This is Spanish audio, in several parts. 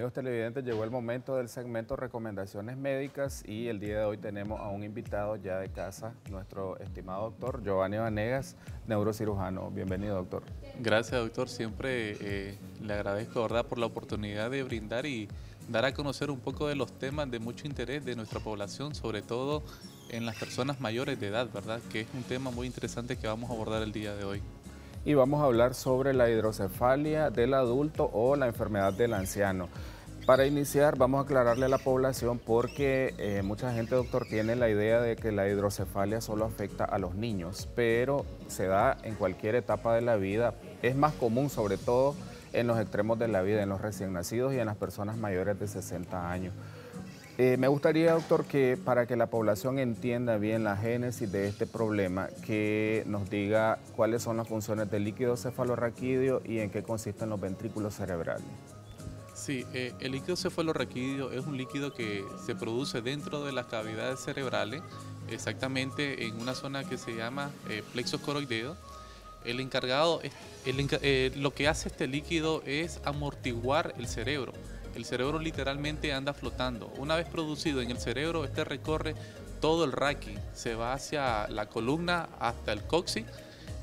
amigos televidentes, llegó el momento del segmento Recomendaciones Médicas y el día de hoy tenemos a un invitado ya de casa, nuestro estimado doctor Giovanni Vanegas, neurocirujano. Bienvenido, doctor. Gracias, doctor. Siempre le agradezco, ¿verdad?, por la oportunidad de brindar y dar a conocer un poco de los temas de mucho interés de nuestra población, sobre todo en las personas mayores de edad, ¿verdad?, que es un tema muy interesante que vamos a abordar el día de hoy. Y vamos a hablar sobre la hidrocefalia del adulto o la enfermedad del anciano. Para iniciar, vamos a aclararle a la población porque mucha gente, doctor, tiene la idea de que la hidrocefalia solo afecta a los niños, pero se da en cualquier etapa de la vida. Es más común, sobre todo, en los extremos de la vida, en los recién nacidos y en las personas mayores de 60 años. Me gustaría, doctor, que para que la población entienda bien la génesis de este problema, que nos diga cuáles son las funciones del líquido cefalorraquídeo y en qué consisten los ventrículos cerebrales. Sí, el líquido cefalorraquídeo es un líquido que se produce dentro de las cavidades cerebrales, exactamente en una zona que se llama plexo coroideo. Lo que hace este líquido es amortiguar el cerebro. El cerebro literalmente anda flotando. Una vez producido en el cerebro, este recorre todo el raquis, se va hacia la columna hasta el coxis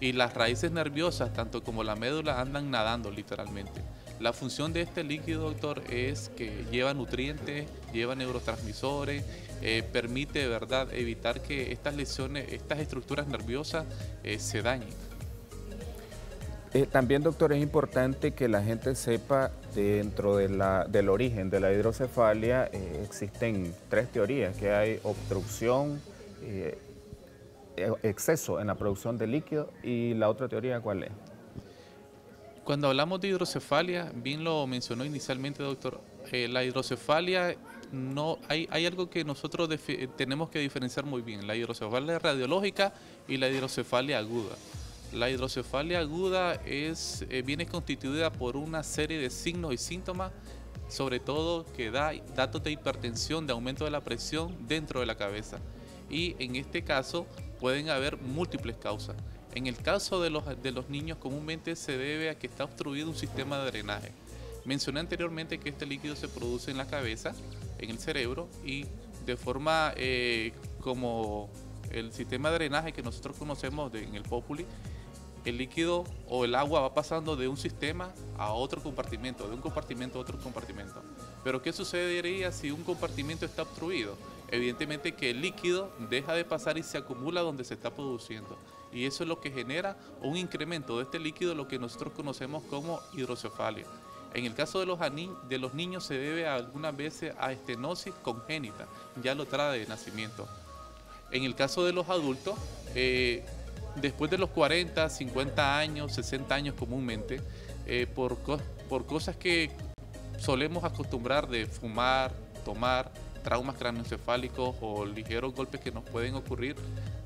y las raíces nerviosas, tanto como la médula, andan nadando literalmente. La función de este líquido, doctor, es que lleva nutrientes, lleva neurotransmisores, permite, ¿verdad?, evitar que estas lesiones, estas estructuras nerviosas se dañen. También, doctor, es importante que la gente sepa dentro del origen de la hidrocefalia, existen tres teorías, que hay obstrucción, exceso en la producción de líquido y la otra teoría, ¿cuál es? Cuando hablamos de hidrocefalia, bien lo mencionó inicialmente, doctor, la hidrocefalia, hay algo que nosotros tenemos que diferenciar muy bien, la hidrocefalia radiológica y la hidrocefalia aguda. La hidrocefalia aguda viene constituida por una serie de signos y síntomas, sobre todo que da datos de hipertensión, de aumento de la presión dentro de la cabeza. Y en este caso pueden haber múltiples causas. En el caso de los niños comúnmente se debe a que está obstruido un sistema de drenaje. Mencioné anteriormente que este líquido se produce en la cabeza, en el cerebro y de forma como el sistema de drenaje que nosotros conocemos en el Populi, el líquido o el agua va pasando de un sistema a otro compartimento, de un compartimento a otro compartimento. Pero ¿qué sucedería si un compartimento está obstruido? Evidentemente que el líquido deja de pasar y se acumula donde se está produciendo. Y eso es lo que genera un incremento de este líquido, lo que nosotros conocemos como hidrocefalia. En el caso de los niños se debe algunas veces a estenosis congénita, ya lo trae de nacimiento. En el caso de los adultos, después de los 40, 50 años, 60 años comúnmente, por cosas que solemos acostumbrar de fumar, tomar, traumas craneoencefálicos o ligeros golpes que nos pueden ocurrir,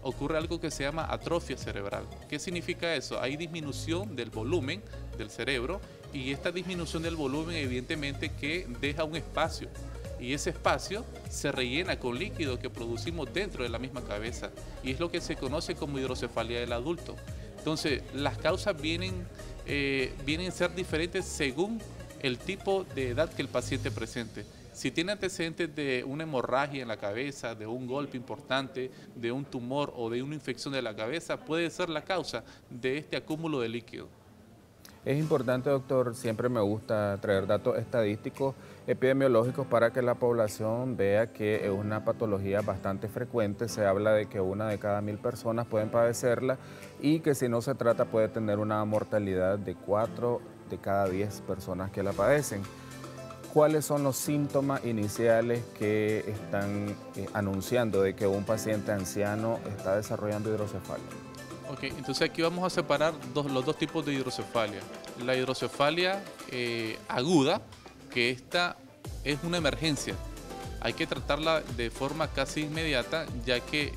ocurre algo que se llama atrofia cerebral. ¿Qué significa eso? Hay disminución del volumen del cerebro y esta disminución del volumen evidentemente que deja un espacio. Y ese espacio se rellena con líquido que producimos dentro de la misma cabeza y es lo que se conoce como hidrocefalia del adulto. Entonces, las causas vienen a ser diferentes según el tipo de edad que el paciente presente. Si tiene antecedentes de una hemorragia en la cabeza, de un golpe importante, de un tumor o de una infección de la cabeza, puede ser la causa de este acúmulo de líquido. Es importante, doctor, siempre me gusta traer datos estadísticos, epidemiológicos para que la población vea que es una patología bastante frecuente. Se habla de que 1 de cada 1000 personas pueden padecerla y que si no se trata puede tener una mortalidad de 4 de cada 10 personas que la padecen. ¿Cuáles son los síntomas iniciales que están anunciando de que un paciente anciano está desarrollando hidrocefalia? Ok, entonces aquí vamos a separar los dos tipos de hidrocefalia. La hidrocefalia aguda, que esta es una emergencia. Hay que tratarla de forma casi inmediata, ya que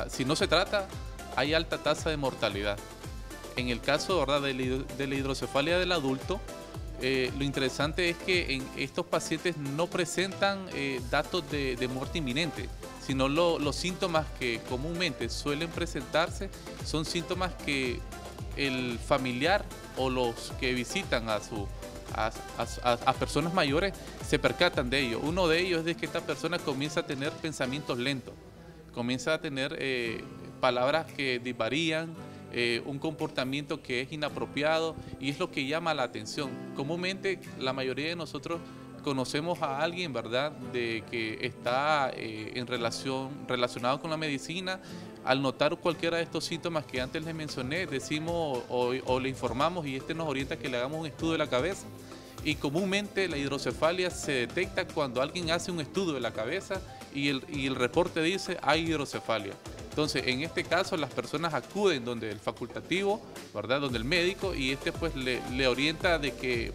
si no se trata, hay alta tasa de mortalidad. En el caso, ¿verdad?, de la hidrocefalia del adulto, lo interesante es que en estos pacientes no presentan datos de muerte inminente, sino los síntomas que comúnmente suelen presentarse son síntomas que el familiar o los que visitan a a personas mayores se percatan de ello. Uno de ellos es de que esta persona comienza a tener pensamientos lentos, comienza a tener palabras que disvarían, un comportamiento que es inapropiado y es lo que llama la atención. Comúnmente la mayoría de nosotros conocemos a alguien, ¿verdad?, de que está relacionado con la medicina. Al notar cualquiera de estos síntomas que antes les mencioné, decimos o le informamos y este nos orienta a que le hagamos un estudio de la cabeza. Y comúnmente la hidrocefalia se detecta cuando alguien hace un estudio de la cabeza y el reporte dice hay hidrocefalia. Entonces, en este caso, las personas acuden donde el facultativo, ¿verdad?, donde el médico, y este pues le orienta de que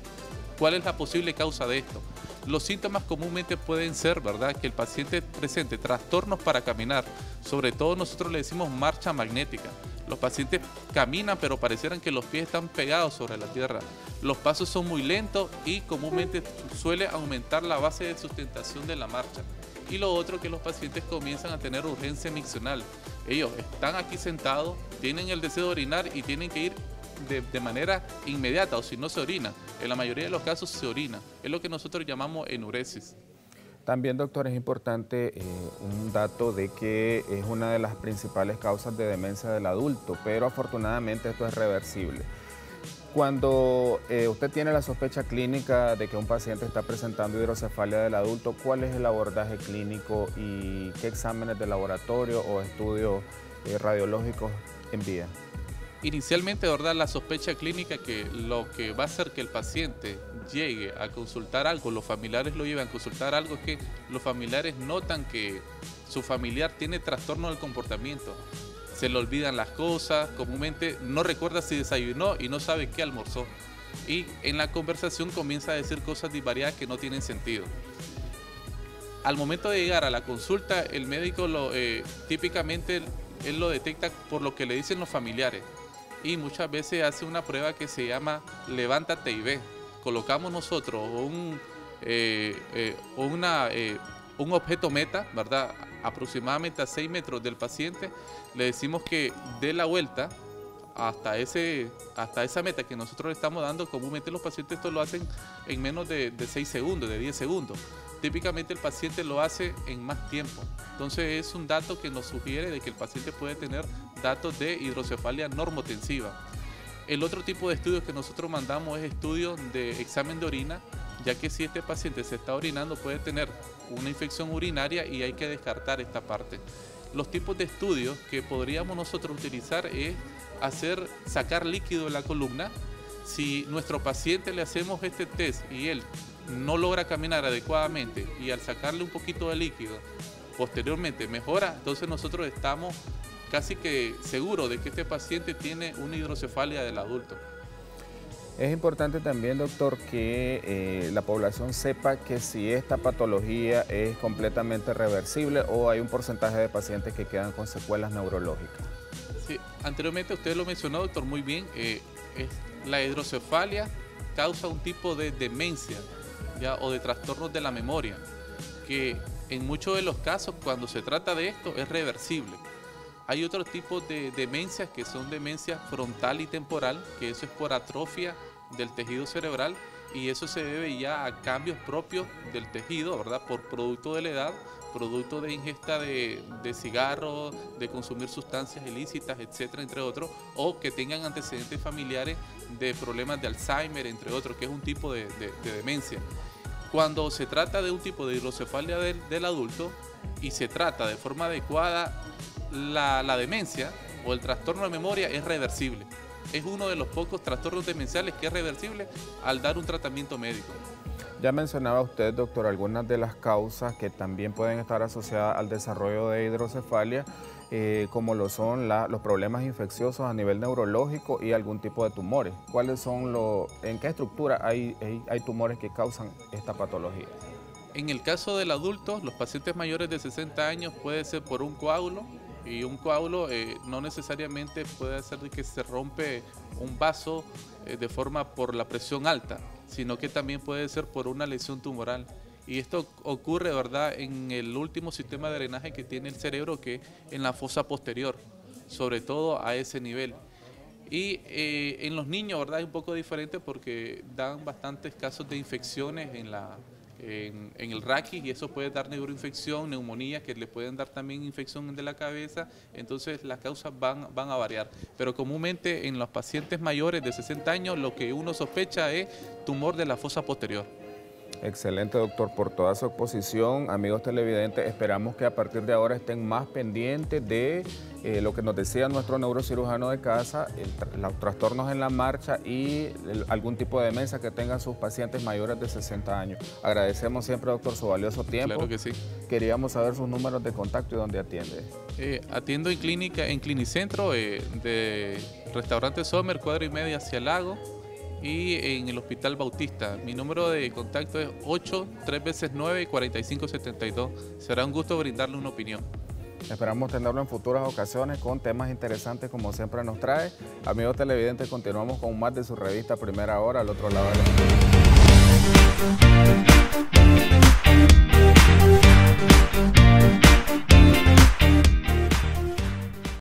cuál es la posible causa de esto. Los síntomas comúnmente pueden ser, ¿verdad?, que el paciente presente trastornos para caminar. Sobre todo nosotros le decimos marcha magnética. Los pacientes caminan pero parecieran que los pies están pegados sobre la tierra. Los pasos son muy lentos y comúnmente suele aumentar la base de sustentación de la marcha. Y lo otro, que los pacientes comienzan a tener urgencia miccional. Ellos están aquí sentados, tienen el deseo de orinar y tienen que ir de manera inmediata, o si no se orina. En la mayoría de los casos se orina. Es lo que nosotros llamamos enuresis. También, doctor, es importante un dato de que es una de las principales causas de demencia del adulto, pero afortunadamente esto es reversible. Cuando usted tiene la sospecha clínica de que un paciente está presentando hidrocefalia del adulto, ¿cuál es el abordaje clínico y qué exámenes de laboratorio o estudios radiológicos envía? Inicialmente, ¿verdad?, la sospecha clínica, que lo que va a hacer que el paciente llegue a consultar algo, los familiares lo llevan a consultar algo, es que los familiares notan que su familiar tiene trastorno del comportamiento. Se le olvidan las cosas, comúnmente no recuerda si desayunó y no sabe qué almorzó. Y en la conversación comienza a decir cosas disvariadas que no tienen sentido. Al momento de llegar a la consulta, el médico típicamente él lo detecta por lo que le dicen los familiares. Y muchas veces hace una prueba que se llama levántate y ve. Colocamos nosotros un objeto meta, ¿verdad?, aproximadamente a 6 metros del paciente. Le decimos que dé la vuelta hasta esa meta que nosotros le estamos dando. Comúnmente los pacientes esto lo hacen en menos de 6 segundos, de 10 segundos. Típicamente el paciente lo hace en más tiempo. Entonces es un dato que nos sugiere de que el paciente puede tener datos de hidrocefalia normotensiva. El otro tipo de estudios que nosotros mandamos es estudios de examen de orina, ya que si este paciente se está orinando puede tener una infección urinaria y hay que descartar esta parte. Los tipos de estudios que podríamos nosotros utilizar es sacar líquido de la columna. Si nuestro paciente le hacemos este test y él no logra caminar adecuadamente y al sacarle un poquito de líquido posteriormente mejora, entonces nosotros estamos casi que seguros de que este paciente tiene una hidrocefalia del adulto. Es importante también, doctor, que la población sepa que si esta patología es completamente reversible o hay un porcentaje de pacientes que quedan con secuelas neurológicas. Sí, anteriormente usted lo mencionó, doctor, muy bien. La hidrocefalia causa un tipo de demencia, ¿ya?, o de trastornos de la memoria, que en muchos de los casos, cuando se trata de esto, es reversible. Hay otros tipos de demencias que son demencia frontal y temporal, que eso es por atrofia del tejido cerebral y eso se debe ya a cambios propios del tejido, ¿verdad?, por producto de la edad, producto de ingesta de cigarros, de consumir sustancias ilícitas, etcétera, entre otros, o que tengan antecedentes familiares de problemas de Alzheimer, entre otros, que es un tipo de demencia. Cuando se trata de un tipo de hidrocefalia del adulto y se trata de forma adecuada, la demencia o el trastorno de memoria es reversible. Es uno de los pocos trastornos demenciales que es reversible al dar un tratamiento médico. Ya mencionaba usted, doctor, algunas de las causas que también pueden estar asociadas al desarrollo de hidrocefalia, como lo son los problemas infecciosos a nivel neurológico y algún tipo de tumores. ¿Cuáles son en qué estructura hay tumores que causan esta patología? En el caso del adulto, los pacientes mayores de 60 años puede ser por un coágulo, y un coágulo no necesariamente puede hacer de que se rompe un vaso de forma por la presión alta, sino que también puede ser por una lesión tumoral. Y esto ocurre, ¿verdad?, en el último sistema de drenaje que tiene el cerebro, que es en la fosa posterior, sobre todo a ese nivel. Y en los niños, ¿verdad? Es un poco diferente porque dan bastantes casos de infecciones en el raquis y eso puede dar neuroinfección, neumonía, que le pueden dar también infección de la cabeza, entonces las causas van a variar. Pero comúnmente en los pacientes mayores de 60 años lo que uno sospecha es tumor de la fosa posterior. Excelente, doctor, por toda su exposición. Amigos televidentes, esperamos que a partir de ahora estén más pendientes de lo que nos decía nuestro neurocirujano de casa, los trastornos en la marcha y algún tipo de demencia que tengan sus pacientes mayores de 60 años. Agradecemos siempre, doctor, su valioso tiempo. Claro que sí. Queríamos saber sus números de contacto y dónde atiende. Atiendo en clínica, en Clinicentro, de Restaurante Sommer, cuadra y media hacia el lago. Y en el Hospital Bautista. Mi número de contacto es 8-3x9-4572. Será un gusto brindarle una opinión. Esperamos tenerlo en futuras ocasiones con temas interesantes como siempre nos trae. Amigos televidentes, continuamos con más de su revista Primera Hora al otro lado del estudio.